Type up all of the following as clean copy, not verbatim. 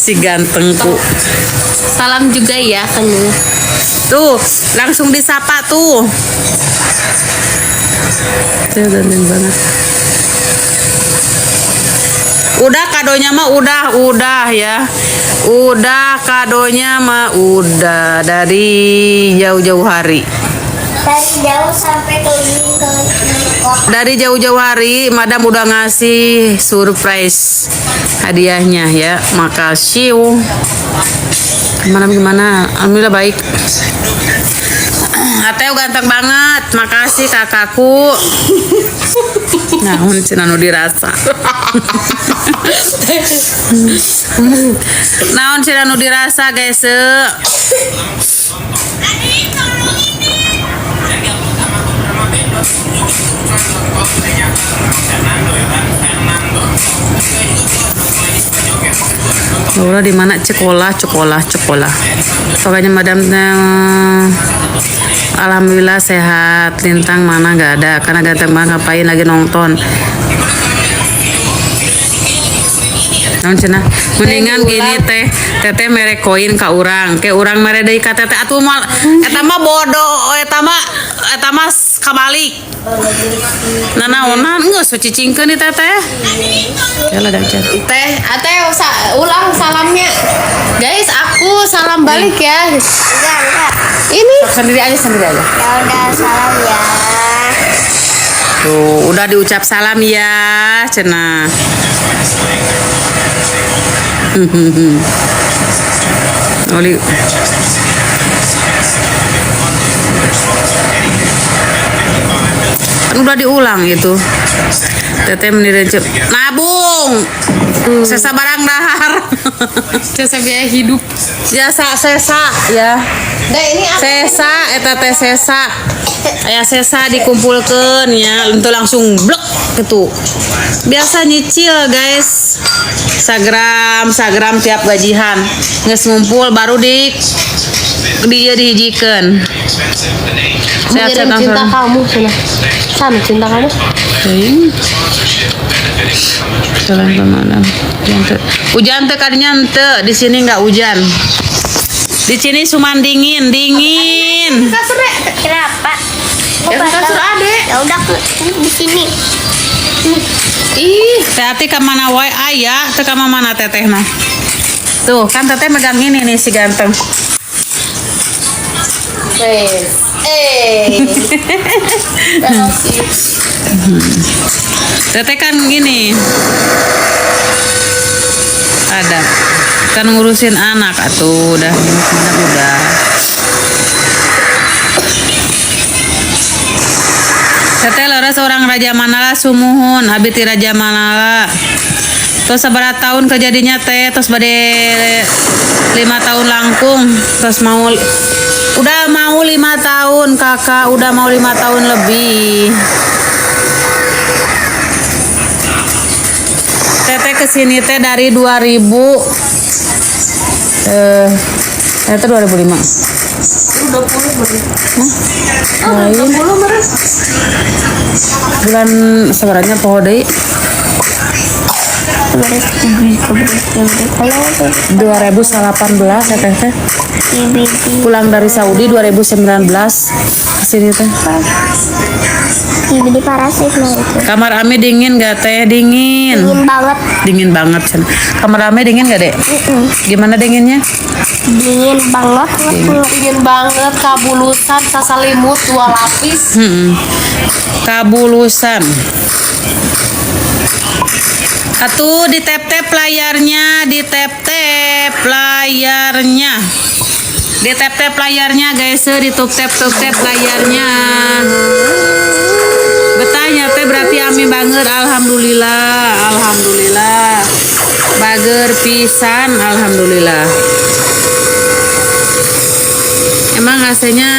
Si gantengku. Salam juga ya Kanu. Tuh, langsung disapa tuh. Tuh ganteng banget. Udah kadonya mah udah ya. Udah kadonya mah udah dari jauh-jauh hari. Dari jauh sampai ke Dari jauh-jauh hari, Madam udah ngasih surprise hadiahnya ya. Makasih. Gimana? Alhamdulillah baik. Ateo ganteng banget. Makasih kakakku. Naon cenah nu dirasa. Naon cenah nu dirasa guys. Laura di mana? Cekolah. Pokoknya Madam alhamdulillah sehat. Lintang mana nggak ada karena ganteng banget, ngapain lagi nonton. Naon cenah mendingan gini teteh mere koin ka urang ke urang mere deui ka teteh atuh mal eta mah bodoh eta mah kabalik. Nanaonan geus cicingkeun di teteh. Jalan aja. Teh, ulang salamnya. Guys, aku salam balik ya. enggak. Ini Sendiri aja. Ya udah salam ya. Tuh, udah diucap salam ya, cenah. Oli. Udah diulang itu. Teteh menirecep nabung. Sesa barang dahar. jasa biaya hidup. Jasa sesa ya. Nah, ini aku Sesa eta teh sesa. Aya sesa dikumpulkeun ya, untuk langsung blek gitu. Biasa nyicil guys. Sagram tiap gajian. Geus ngumpul baru dihijikeun. mengirim cinta kamu sana cinta kamu. Jalan kemana? Hujan teh kadinya ente, di sini nggak hujan. Di sini cuma dingin. Kasur deh. Kenapa? Kasur adek. Ya udah di sini. Ih, teh ke mana wae aya, teh ka mana teteh mah. Tuh, kan teteh megang ini nih si ganteng. Teteh kan gini. Ada. Kan ngurusin anak atuh, udah. Teteh Laura seorang Raja Manala sumuhun, abi ti Raja Manala. Terus sabaraha tahun kejadiannya teh, terus bade 5 tahun langkung, terus udah mau 5 tahun kakak, udah mau 5 tahun lebih. Teteh kesini teh dari 2000 itu 2005. 20 Bulan sebenarnya poho deui 2018 ya teh. Pulang dari Saudi 2019 kesini teh. Di parasit mah itu. Kamar Ami dingin gak teh? Dingin banget Cen. Kamar Ami dingin gak dek? Gimana dinginnya? Dingin banget. dingin banget, kabulusan, sasalimut 2 lapis. Kabulusan. Atuh di tap-tap layarnya, di tap-tap layarnya guys, di tap-tap layarnya. Betahnya teh berarti Ami banget, alhamdulillah. Bager pisan, alhamdulillah. Emang AC-nya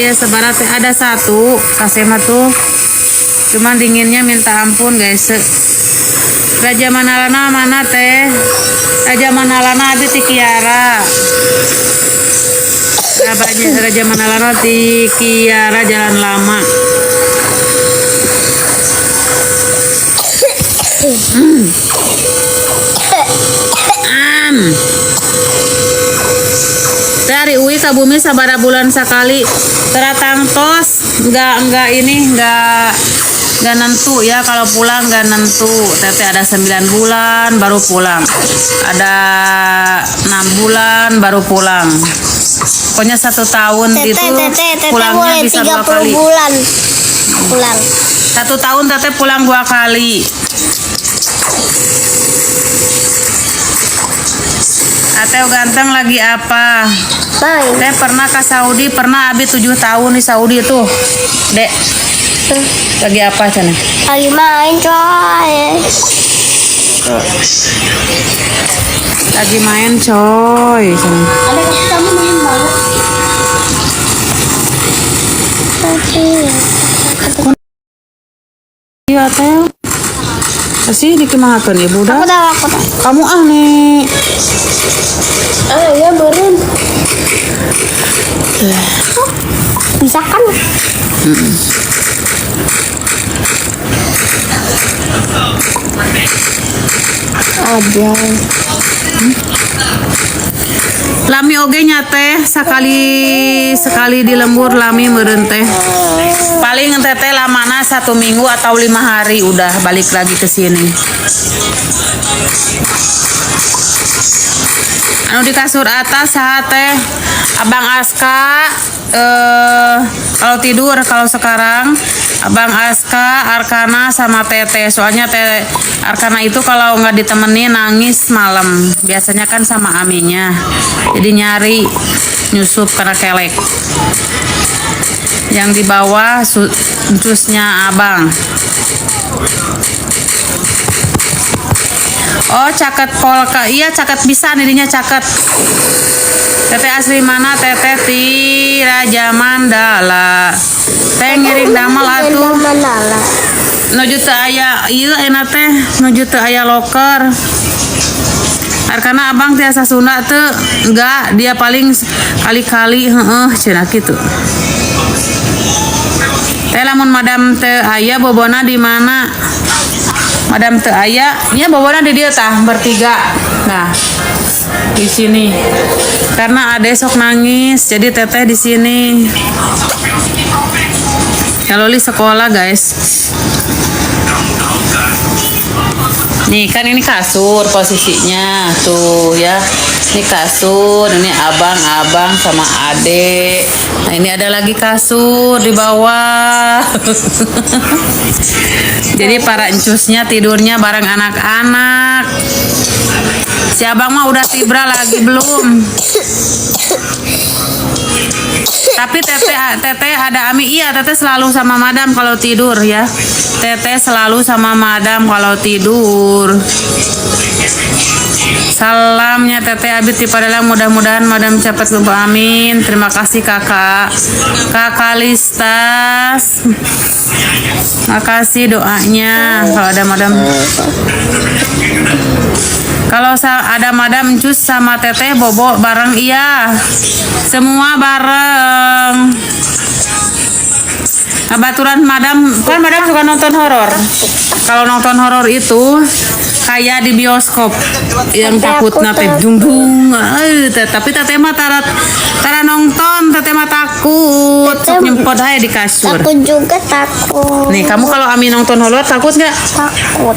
ya sebarat ada 1 AC mah tuh. Cuman dinginnya minta ampun guys. Raja Manalana mana teh? Raja Manalana abi ti Kiara. Raja Manalana ti Kiara Jalan Lama. Dari Uwi ke bumi sabara bulan sekali teratang tos nggak nentu ya, kalau pulang nggak nentu. Teteh ada 9 bulan baru pulang, ada 6 bulan baru pulang, pokoknya 1 tahun itu pulangnya boleh bisa 2 30 kali. bulan pulang. 1 tahun teteh pulang 2 kali. Ateo ganteng lagi apa? Main. Teh pernah ke Saudi, pernah Abi 7 tahun di Saudi tuh. Dek, lagi apa sana? Lagi main coy. Lagi main coy. Sana. Ada kamu main banget. Iya Teh. Kasih dikimahakeun ibu dah. Aku tahu. Kamu nih. Ya beren. Bisa kan? Ada. Lami oge nyate sekali di lembur lami meureun teh. Paling teteh lamana 1 minggu atau 5 hari udah balik lagi ke sini. Anu di kasur atas saat teh Abang Aska kalau tidur, kalau sekarang Abang Aska, Arkana sama Teteh. Soalnya Arkana itu kalau nggak ditemenin nangis malam. Biasanya kan sama Aminya. Jadi nyari nyusup karena kelek. Yang di bawah jusnya Abang. Oh, caket polka. Iya, caket bisa dirinya caket. Teteh asli mana? Teteh ti Raja Mandala. Teh ngiring damel atuh. Mandala. Nuju teu aya ieu enak teh, nuju teu aya loker. Karena Abang tiasa Sunda teu enggak, dia paling kali-kali cenah kitu. Teh lamun madam teu aya bobona di mana? Madam teu aya, nya bobona di dieu tah bertiga. Nah, di sini. Karena ade sok nangis, jadi teteh di sini. Ya Loli sekolah, guys. Nih kan ini kasur posisinya tuh ya. Ini kasur, ini abang sama adek. Nah ini ada lagi kasur di bawah. Jadi para encusnya tidurnya bareng anak-anak. Si abang mah udah tibra lagi belum? Tapi teteh ada Ami. Iya, teteh selalu sama madam kalau tidur ya. Teteh selalu sama madam kalau tidur. Salamnya teteh Abid di Padalang, mudah-mudahan madam cepat sembuh, amin. Terima kasih kakak Listas. Makasih doanya. Kalau ada madam, ada madam Cus sama teteh bobo bareng, iya. Semua bareng. Abaturan madam, kan madam suka nonton horor. Kalau nonton horor itu kayak di bioskop yang takut nate dung. Tapi teteh mah tara nonton, teteh mah takut. Sok nyempot aja di kasur. Aku juga takut. Nih, kamu kalau Ami nonton horor takut nggak? Takut.